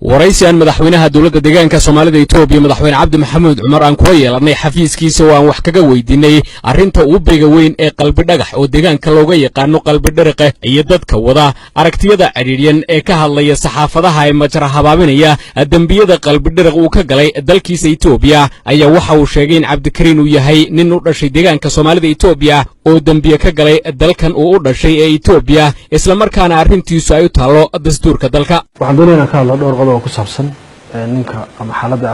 waraysigan madaxweynaha dawladda deegaanka Soomaalida Itoobiya madaxweyne Cabdi Maxamuud Cumar aan ku yeelanay xafiiskiisa oo aan wax kaga weydiinay arinta uu beega weyn ee qalbi dhagax oo deegaanka looga yaqaano qalbi dhariqe iyo dadka wada aragtiyada ciriiriyan ee ka hadlaya saxaafadaha ay majra habaabinaya dambiyada qalbi dhariq uu ka galay dalkiisa Itoobiya ayaa waxa uu sheegay in Cabdikariin uu yahay nin u dhashay deegaanka Soomaalida Itoobiya oo dambiye ka galay dalkan uu u dhashay ee Itoobiya isla markaana arintiisu ay u taalo dastuurka dalka waxaan doonaynaa ka hadlo dhowr qodob oo ku saabsan ninka ama xaaladda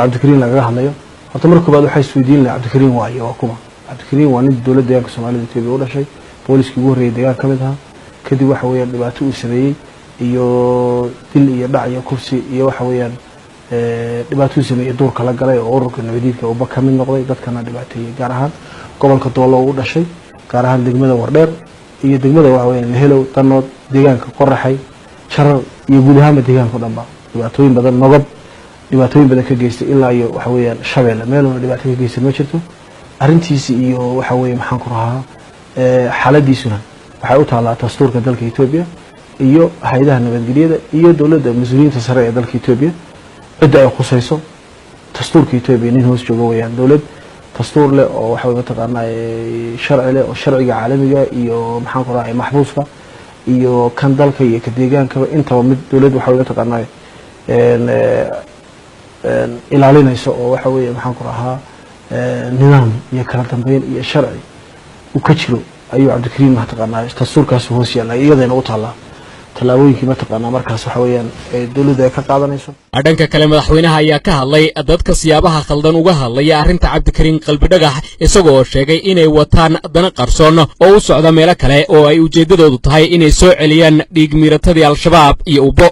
Cabdikariin laga hadlayo horta marka koobaad waxay isweydiin lahaa Cabdikariin waayo waa kuma Cabdikariin waa nin dawladda deegaanka Soomaalida Itoobiya u dhashay booliska ugu horeeyay deegaanka kamid ah kadib waxa weeyaan dhibaato uu sameeyay iyo dil iyo dhac iyo kursi iyo waxa weeyaan dhibaato uu sameeyay duurka la galay oo ururka nabadiidka uu ka mid noqday dadkana dhibaateeyay gaar ahaan gobolka Doolo uu dhashay gaar ahaan degmada Wardheer iyo degmada waxa weeyaan Helow Danood deegaanka Qoraxay sharar iyo guud ahaan deegaanka dhanba dhibaatooyin badan nabad dhibaatooyin badan ka geystay ilaa iyo waxa weeyaan Shabeelle meel oo dhibaato ka geystay ma jirto arintiisi iyo waxa weeyaan maxaan ku rahaa xaaladiisuna waxay u taalaa dastuurka dalka Itoobiya iyo hay'adaha nabadgelyada iyo dawladda mas'uuliyiinta sare ee dalka Itoobiya cid ay khusayso dastuurka Itoobiya nin hoos joogo weeyaan dawlad dastuur leh oo waxa weeyaan taqaanaa sharci leh oo sharciga caalamiga iyo maxaan ku rahaa maxbuuska iyo kan dalka iyo ka deegaanka intaba mid dawlad waxa weeyaan taqaanaa ilaalinayso oo waxa weeyaan maxaan ku rahaa nidaam iyo kala dambeyn iyo sharci uu ka jiro ayuu Cabdikariin ma taqaanaa dastuurkaas hoos yaala iyadana u taala talaabooyinkii ma taqaanaa markaas waxa weeyaan dawladda ay ka qaadanayso dhanka kale madaxweynaha ayaa ka hadlay dadka siyaabaha khaldan uga hadlaya arinta Cabdikariin qalbi dhagax isagoo sheegay inay wataan dana qarsoon oo u socda meel kale oo ay ujeedadoodu tahay inay soo celiyaan dhiig miiratadii al-shabaab iyo ubo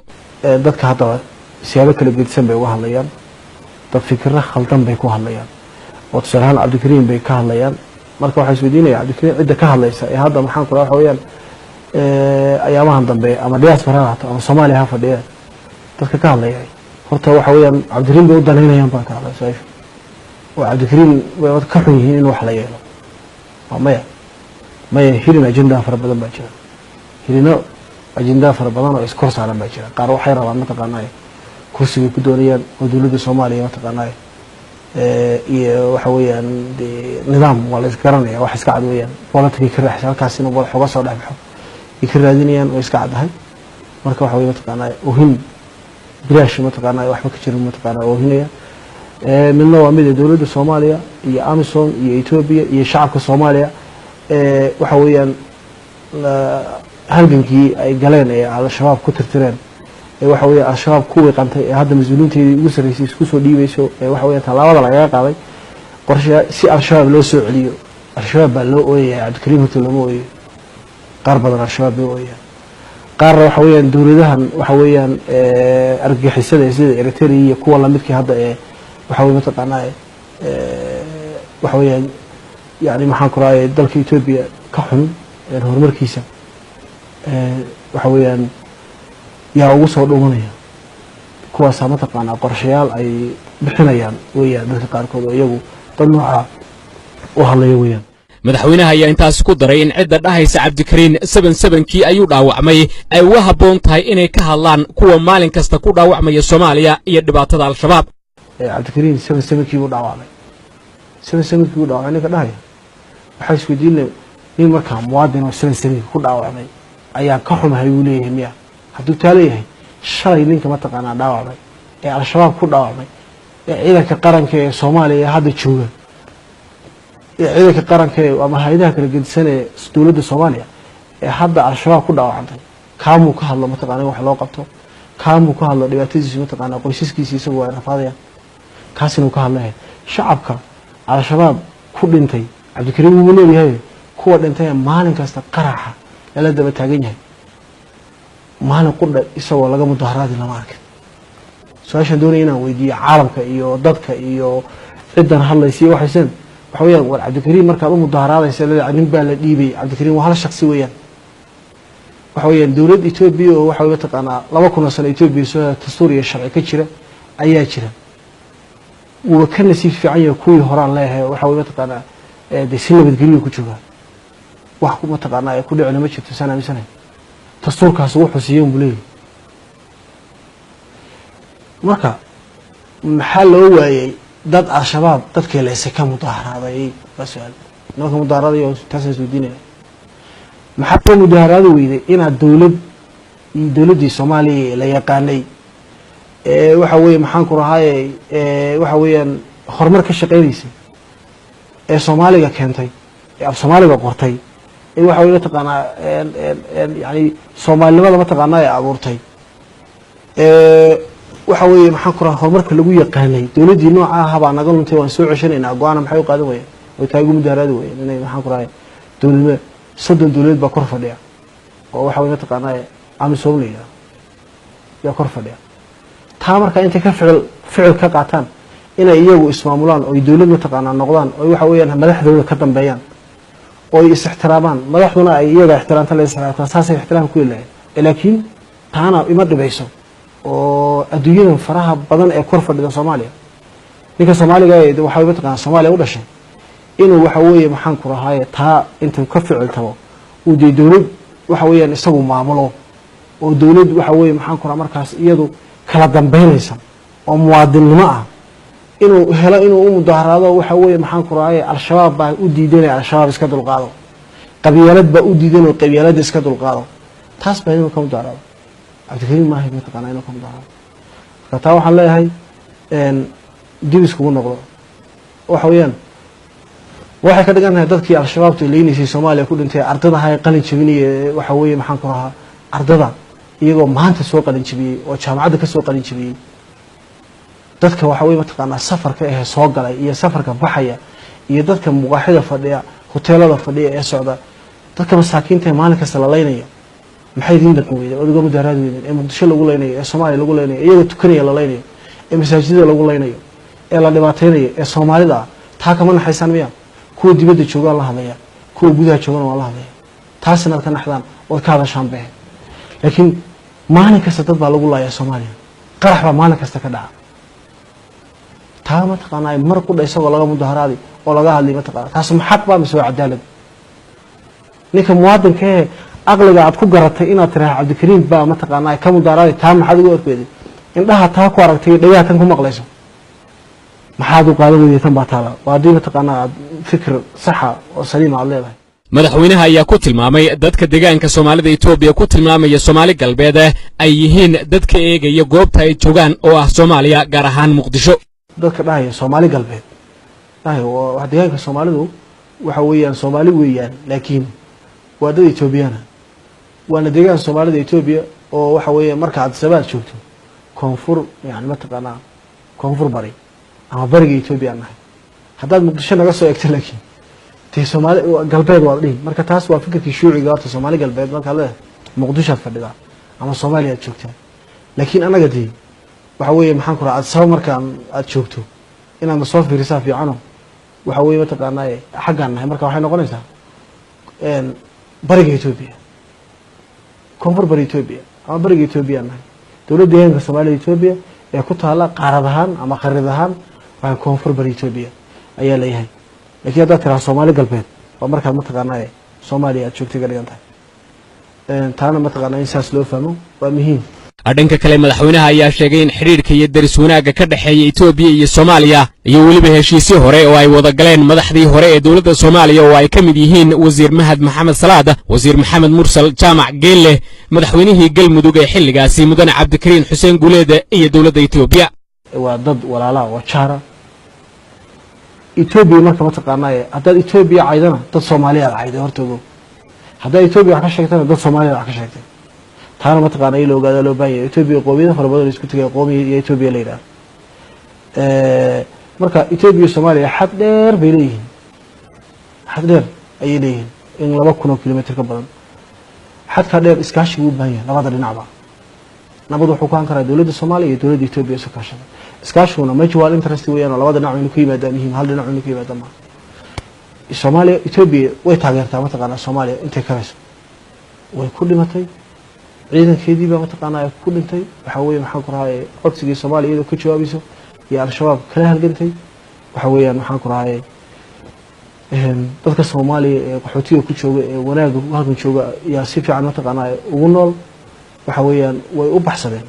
dadka hadda siyaabo kala gedsan bay uga hadlayaan dad fikirro khaldan bay ku hadlayaan oo tusaalaan Cabdikariin bay ka hadlayaan marka waxa isweydiinaya Cabdikariin cidda ka hadlaysa ee hadda maxaan ku rahaa weeyaan ayaamahan dambe ama diaspora ama Soomaaliya ha fadhiya dadka ka hadlayay horta waxa weeyaan Cabdikariin bay u danaynayaan baa ka hadlayay oo Cabdikariin way ka xun yihiin in wax la yeelo maya hirin agenda fara badan baa jira hirino agenda fara badan oo iskor saaran baa jira qaar waxay rabaan ma taqaanay kursiga ku doonayaan oo dawladda Soomaaliya ma taqaanay iyo waxa weeyaan nidaam wala isgaranaya wax iska cad weeyaan politics ka raxsan halkaasina wal xoga soo dhaxbaxo ikradinayaan oo iska cadahay marka waxa weeyaan taqaanay oohin bilaash ma taqaanay waxba ka jirin ma taqaanay oohinaya midna waa mid dawladda Soomaaliya iyo Amisom iyo Itoobiya iyo shacabka Soomaaliya waxa weeyaan halgankii ay galeen ee al-shabaab ku tirtireen waxa weeyaan al-shabaab ku weeqantay ee hadda mas'uuliyiinteedii ugu sareysay isku soo dhiibayso waxa weeyaan talaabada laga qaaday qorshe si al-shabaab loo soo celiyo al-shabaab baa loo ooyay Cabdikariin horta lama ooyay qaar badan al-shabaab bay ooyay qaar waxa weeyaan dawladahan waxa weeyaan argagixisada sida Eritrea iyo kuwa la midkii hadda waxa weeyaan taqaanaa waxa weeyaan yaani maxaan ku raayay dalka Itoobiya ka xun horumarkiisa waxa weeyaan yaa ugu soo dhumanaya kuwaas ma taqaanaa qorshayaal ay bixinayaan weeyaan dadka qaarkood oo iyagu dad nooca u hadlaya weeyaan madaxweynaha ayaa intaas ku daray in cidda dhahaysa Cabdikariin 77kii ayuu dhaawacmay ay uga haboon tahay inay ka hadlaan kuwa maalin kasta ku dhaawacmaya Soomaaliya iyo dhibaatada al-shabaab Cabdikariin 77kii uu dhaawacmay 77kii uu dhaawacay ninka dhahaya waxa isweydiinay in markaa muwaadin oo 77kii ku dhaawacmay ayaa ka xumahay uu leeyahay miya hadduu taaleeyahay shalay ninka ma taqaanaa dhaawacmay ee al-shabaab ku dhaawacmay ee ciidanka qaranka ee Soomaaliya hadda jooga ciidanka qaranka ama hay'adaha kala gedisan ee dawladda Soomaaliya ee hadda al-shabaab ku dhaawacantay kaamu ka hadlo ma taqaanaa wax loo qabto kaamu ka hadlo dhibaatadiisa ma taqaanaa qoysaskiisa isagoo ay rafaadayaan kaasina uu ka hadlay shacabka al-shabaab ku dhintay Cabdikariin wuu leeyahay kuwa dhintay maalin kasta qaraxa la daba taagan yahay maalin qudha isagoo laga mudaharaad lama arkin su'aashan doonayna inaan weydiiyo caalamka iyo dadka iyo ciidan hadlaysay waxaysan waxa weeyaan war Cabdikariin marka uu mudaharaadaysa nin baa la dhiibay Cabdikariin waa hal shakhsi weeyaan waxa weeyaan dawladda Itoobiya oo waxa weeyaan taqaanaa 2000 sano Itoobiya soo dastuur iyo sharci ka jira ayaa jira uu ka nasiib fiican yahay kuwii horaan leeyahay waxa weeyaan taqaanaa si nabadgelyo ku jooga wax ku taqaanaa ku dhicina ma jirto sanad dastuurkaas wuxuu siiyay bulay marka maxaa loo waayay dad al-shabaab dadkii la isay ka mudaharaaday basu'aal nimanka mudaharaaday oo taasay soo diinaya maxaa loo mudaharaadi weyday inaad dowladdii Soomaaliya la yaqaanay waxa weeye maxaan ku rahaayay waxa weeyaan horumar ka shaqeynaysa Soomaaliga keentay af Soomaaliga qortay waxa weeye taqaanaa yani Soomaalinimada ma taqaanaa ay abuurtay waxa weeye maxaan ku rahaa horumarka lagu yaqaanay dawladii nooca ah baa naga luntay waan soo ceshanayna go'aana maxay u qaadan weeyeen way taagu mudaharaad weeyeen inay maxaan ku rahaa dawladda soddon dawlad baa kor fadhiya oo waxa weeye taqaanaa amisom leeyahay yaa kor fadhiya taa marka inta ka ficil ka qaataan inay iyagu ismaamulaan oo dawlad ma taqaanaa noqdaan oo waxa weeyaan madaxdooda ka dambeeyaan oo is ixtiraamaan madaxduna ay iyaga ixtiraamta la ixtiraamta saasay ixtiraam ku leeyahay laakiin taana ima dhibayso oo adduunyada faraha badan ee kor fadhida Soomaaliya ninka Soomaaliga waxa uu taqaan Soomaaliya u dhashay inuu waxa weeye maxaan ku rahaayay taa inta ka ficiltabo uu dawlad waxa weeyaan isagu maamulo oo dawlad waxa weeye maxaan ku rahaa markaas iyadu kala dambeynaysa oo muwaadinimo ah inuu helo inuu u mudaharaado waxa weeye maxaan ku rahaayay al-shabaab baa u diidanay al-shabaab iska dulqaado qabyaalad baa u diidanay qabyaalad iska dulqaado taas baa inuu ka mudaharaado abdikariin ma hay mataqaanaa inuu ka mudaharaado taa waxaan leeyahay dib iskugu noqdo waxa weeyaan waxay ka dhigan tahay dadkii al-shabaabtu leeynayay Soomaaliya ku dhintay ardada hay qalin jabinay waxa weeye maxaan ku rahaa ardada iyagoo maanta soo qalin jabiyay oo jaamacadda ka soo qalin jabiyay dadka waxa weeye mataqaanaa safarka ee soo galay iyo safarka baxaya iyo dadka muqaaxida fadhiya hoteelada fadhiya ee socda dadka masaakiinta maalin kasta la leeynayo maxay idin dhaqan weeyeen oo mudaharaad weeyeen ee Muqdisho lagu leeynayo ee Soomaaliya lagu leeynayo iyagoo tukanaya la leeynayo ee masaajidada lagu leeynayo ee la dhibaateynayo ee Soomaalida taa kama naxaysan miya kuwa dibadda jooga la hadlaya kuwa gudaha jooga waa la hadlaya taasina ka naxdaan oo ka hadashaan baa laakiin maalin kasta dad baa lagu laayaa Soomaaliya qarax baa maalin kasta ka dhaca taa ma taqaanaa mar ku dhaysagoo laga mudaharaadi oo laga hadlay ma taqaanaa taas ma xaq baa mise cadaalad ninka muwaadinka ee aqliga aad ku garatay inaad tiraahdo Cabdikariin baa ma taqaanaa ka mudaharaadi taa maxaad ugu orkeeday indhaha taa ku aragtay dhayaha tan ku maqlayso maxaad u qaadan weeyay tan baa taala waa diin ma taqaanaa fikir sax ah oo saliim ah leedahay madaxweynaha ayaa ku tilmaamay dadka deegaanka Soomaalida Itoobiya ku tilmaamaya Soomaali galbeed ay yihiin dadka eegaya goobta ay joogaan oo ah Soomaaliya gaar ahaan Muqdisho dadka dhahay Soomaali galbeed dhahay waa deegaanka Soomaalidu waxa weeyaan Soomaali weeyaan laakiin waa dad Itoobiyana waana deegaan Soomaalida Itoobiya oo waxa weeyaan marka aad sabaad joogto koonfur yani ma taqaanaa koonfur bari ama bariga Itoobiya nahay haddaad Muqdisho naga soo eegto laakiin tii Soomaali galbeed waa dhig marka taas waa fikirkii shuuciga ah Soomaali galbeed marka la Muqdisho fadhida ama Soomaaliya joogta laakiin anaga tii waxa weeye maxaan ku raacay sabab marka aad joogto inaad soo fiirisaa fiicano waxa weeye mataqaanaa xaqan nahay marka waxay noqonaysaa bariga Itoobiya koonfur bari Itoobiya ama bariga Itoobiya nahay dawladda deegaanka Soomaaliya Itoobiya ee ku taala qaarad ahaan ama qarid ahaan waa koonfur bari Itoobiya ayaa leeyahay laakiin hadda tira Soomaali galbeed waa marka mataqaanaa Soomaaliya aad joogtay galiyan tahay taana mataqaanaa insaas loo fahmo waa muhiim dhanka kale madaxweynaha ayaa sheegay in xiriirka iyo daris wanaagga ka dhaxeeya Itoobiya iyo Soomaaliya iyo waliba heshiisyo hore oo ay wada galeen madaxdii hore ee dawladda Soomaaliya oo ay ka mid yihiin wasiir Mahad Maxamed Salaad wasiir Maxamed Mursal Jaamac Geelle madaxweynihii Galmudug ee xilligaasi mudane Cabdikariin Xuseen Guuleed iyo dawladda Itoobiya waa dad walaalaha oo jaara Itoobiya marka ma taqaanaa hadda Itoobiya caydana dad Soomaaliya cayday hortoodo hadda Itoobiya wax ka sheegtana dad Soomaaliya wax ka sheegtay taana ma taqaanaa ilo ogaada loo baahan yahay Itoobiya qoomiyada fara badan isku tagay qoomiyada iyo Itoobiya leeyahay marka Itoobiya Soomaaliya xad dheer bay leeyihiin xad dheer ay leeyihiin in 2,000 kilomitir ka badan xadka dheer iskaashi u baahan yahay labada dhinacba nabad wuxuu ku karaa dawladda Soomaaliya iyo dawladda Itoobiya isku kaashada iskaashuna mutual interest weeyaan labada dhinac inuu ku yimaadaan muhiim hal dhinac inuu ku yimaadaan ma Soomaaliya Itoobiya way taageertaa ma taqaanaa Soomaaliya intay karayso way ku dhimatay ciidankeedii baa mataqaanaa ku dhintay waxa weeye maxaan ku raayay codsigii Soomaaliya iyadoo ka jawaabiso iyo al-shabaab kala halgantay waxa weeyaan maxaan ku raayay dadka Soomaaliya ee qaxootiga ku jooga ee wanaag halkan jooga yaa si fiican mataqaanaa ugu nool waxa weeyaan way u baxsadeen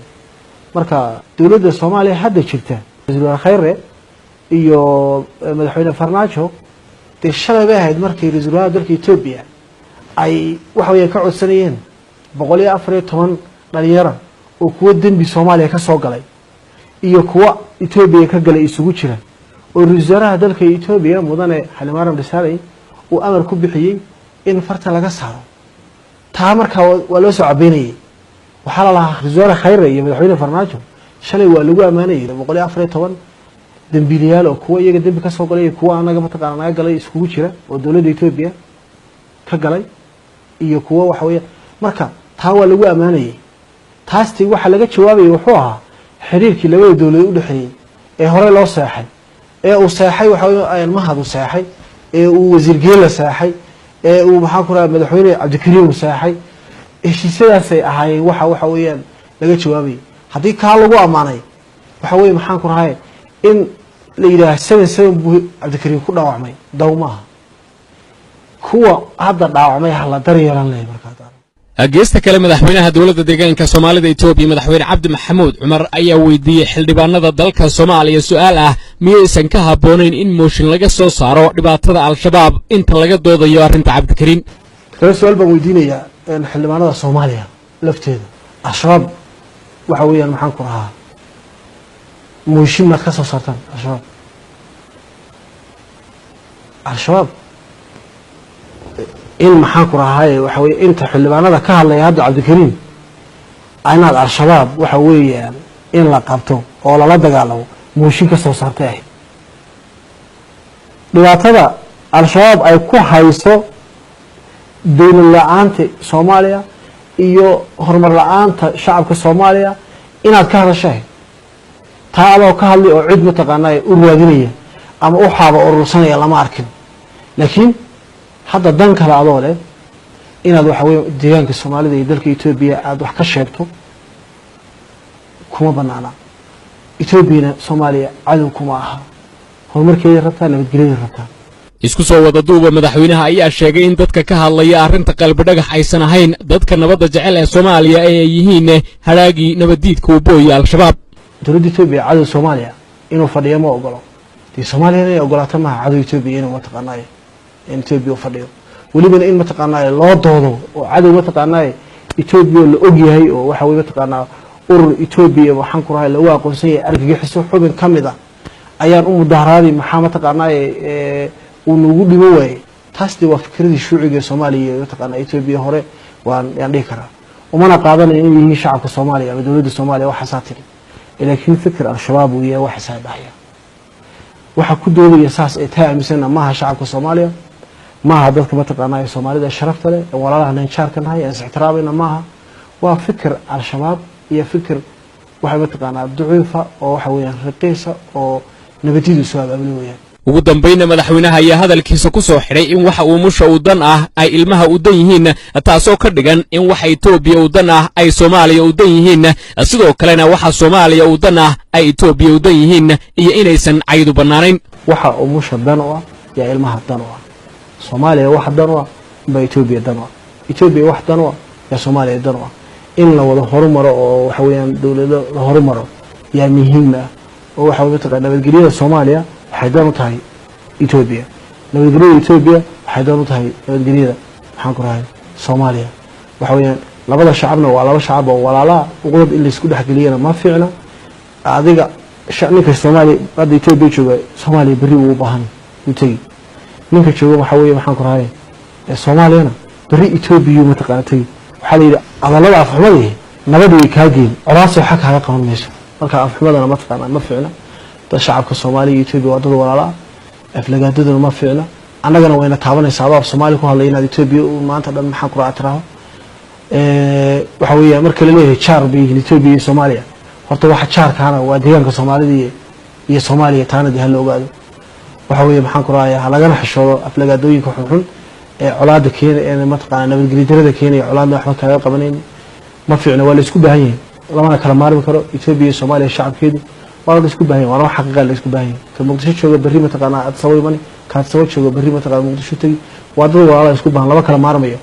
marka dawladda Soomaaliya hadda jirta Ra'iisul Khayre iyo madaxweyne Farmaajo de shalay bay ahayd markii Ra'iisul Wasaaraha dalka Itoobiya ay waxa weeye ka codsanayeen 114 dhalinyaro oo kuwa dambi Soomaaliya ka soo galay iyo kuwa Itoobiya ka galay isugu jira oo Ra'iisul Wasaaraha dalka Itoobiya mudane Xalimaram Dhasaalay uu amar ku bixiyay in farta laga saaro taa marka waa loo soo cabeynayay waxa la lahaa Ra'iisul Wasaaraha Khayre iyo madaxweyne Farmaajo shalay waa lagu amaanayay 114 dambiilayaal oo kuwa iyaga dambi ka soo galay kuwa anaga mataqaan naga galay isugu jira oo dawladda Itoobiya ka galay iyo kuwa waxa weeye marka taa waa lagu amaanayay taasti waxa laga jawaabay wuxuu ahaa xiriirkii labada dawladood u dhaxeeyay ee hore loo saxay ee uu saxay waxa weeye mahad u saxay ee uu wasiir geela saxay ee uu maxaa ku raad madaxweyne Cabdikariim u saxay heshiisyadaas ay ahaayeen waxa weeyaan laga jawaabay hadii ka lagu amaanay waxa weeye maxaan ku rahay in la yiraahdo 77 buu Cabdikariim ku dhaawacmay dawmaha kuwa hadda dhaawacmay hal daryeelan leh markaa geesta kale madaxweynaha dawladda deegaanka Soomaalida Itoobiya madaxweyne Cabdi Maxamuud Cumar ayaa weydiiyay xildhibaanada dalka Soomaaliya su'aal ah miyaysan ka habboonayn in mooshin laga soo saaro dhibaatada al-shabaab inta laga doodayo arrinta Cabdikariim su'aal baan weydiinayaa in xildhibaanada Soomaaliya lafteeda al-shabaab waxa weeyaan maxaan ku rahaa mooshin ma ka soo saartaan al-shabaab in maxaan ku rahay waxa weeye inta xildhibaanada ka hadlaya hadda Cabdikariim aynaad al-shabaab waxa weeyaan in la qabto oo la dagaalamo mooshin ka soo saartay dhibaatada al-shabaab ay ku hayso dawlad la'aanta Soomaaliya iyo horumar la'aanta shacabka Soomaaliya inaad ka hadashay taabo ka hadlay oo cid mataqaanay u raadinaya ama u xaabo urursanaya lama arkin laakiin hadda dan kala adoo leh inaad waxa weeye deegaanka Soomaalida iyo dalka Itoobiya aad wax ka sheegto kuma banaana Itoobiya Soomaaliya cadow kuma aha horumarkeeda rabtaa nabadgelyada rabtaa isku soo wada duuba madaxweynaha ayaa sheegay in dadka ka hadlaya arrinta qalbi dhagax aysan ahayn dadka nabadda jecel ee Soomaaliya ay yihiin haraagi nabadiidka u booyay al-shabaab dawladda Itoobiya cadow Soomaaliya inuu fadhiyo ma ogolo tii Soomaaliya ay ogolaato ma cadow Itoobiya inuu mataqaanay in Itoobiya fadhiyo waliba in mataqaanay loo doodo oo cadow mataqaanay Itoobiya la og yahay oo waxa weeye mataqaanaa urur Itoobiya waxaan ku rahay lagu aqoonsan yahay argagixiso xubin kamida ayaan u mudaharaaday maxaa mataqaanay uu nagu dhimo waayay taasdi waa fikradii shuuciga Soomaaliya mataqaanaa Itoobiya hore waan dhihi karaa umana qaadanay in yihiin shacabka Soomaaliya ama dawladda Soomaaliya waxa saatiri laakiin fikir al-shabaab uu yahay waxa saadaya waxa ku doodaya saas ay taamisana maaha shacabka Soomaaliya maaha dadka mataqaanaa Soomaalida sharafta leh walaalaha ninjaarkan hay aan ixtiraamayna maaha waa fikir al-shabaab iyo fikir waxa mataqaanaa duciifa oo waxa weeyaan raqiisa oo nabadiidu soo abaabulaya ugu dambeynna madaxweynaha ayaa hadalkiisa ku soo xiray in waxa uu musha u dan ah ay ilmaha u dan yihiin taasoo ka dhigan in waxa Itoobiya u dan ah ay Soomaaliya u dan yihiin sidoo kalena waxa Soomaaliya u dan ah ay Itoobiya u dan yihiin iyo inaysan caydu banaanayn waxa uu musha dan u ah ya ilmaha dan u ah Soomaaliya waxa dan u ah ba Itoobiya dan u ah Itoobiya wax dan u ah ya Soomaaliya dan u ah in la wada horumaro oo waxa weeyaan dawladda la horumaro yaa muhiim ah oo waxa weeye mataqaanaa nabadgelyada Soomaaliya waxay dan u tahay Itoobiya nabadgelyada Itoobiya waxay dan u tahay nabadgelyada maxaan ku rahay Soomaaliya waxa weeyaan labada shacabna waa laba shacab oo walaala uqood in la isku dhaxgeliyana ma fiicna adiga ninka Soomaaliya hadda Itoobiya jooga Soomaaliya bari uu baahan u tagay ninka jooga waxa weeye maxaan ku rahay Soomaaliyana bari Itoobiya mataqaanaa tagay waxa la yiraahdaa adalada afxumadii nabad way ka geeyeen oraas waxa kaaga qaban mayso marka afxumadana ma taqaanaa ma fiicna shacabka Soomaaliya iyo Itoobiya wadada walaala aflagaadaduna ma fiicna annagana wayna taabanaysaa abaab Soomaali ku hadlay inaad Itoobiya maanta dhan maxaan ku raacataa waxa weeye marka la leeyahay char bay Itoobiya iyo Soomaaliya horta waxa charkaana waa deegaanka Soomaalida iyo Soomaaliya taanadi hal ogaado waxa weeye maxaan ku raacayaa lagana xishoodo aflagaadooyinka xun ee colaada keenay ee mataqaanaa nabadgelyada keenay colaadna waxba kaga qabaneen ma fiicna waa la isku baahan yahay lamana kala maarmi karo Itoobiya iyo Soomaaliya shacabkeedu waa la isku baahan yahay waa xaqiiqo la isku baahan yahay ka Muqdisho jooga bari mataqaanaa aad sawaymani ka soo jooga bari mataqaanaa Muqdisho tagi waa dad walaalo isku baahan laba kala maarmayo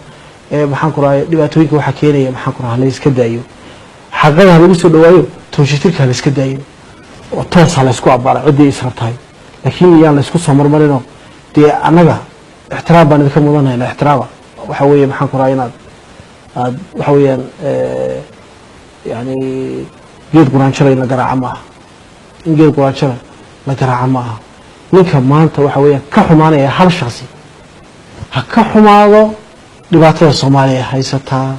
maxaan ku raacayaa dhibaatooyinka waxa keenaya maxaan ku raacayaa la iska daayo xaqada lagu soo dhawaayo توجيتك هذا سكداين وتوصل على سكوا عبارة عدي إسرتهاي لكن يان لسكوا صمر مرينو دي أنا احترام بان ذكر مضانها إلى احترامه وحوية محاك راينات وحوية يعني جيد قرآن شرعي لقراء معها إن جيد قرآن شرعي لقراء معها ninka maanta waxa weeye ka xumaanaya hal shakhsi ha ka xumaado dhibaatada Soomaaliya haysataa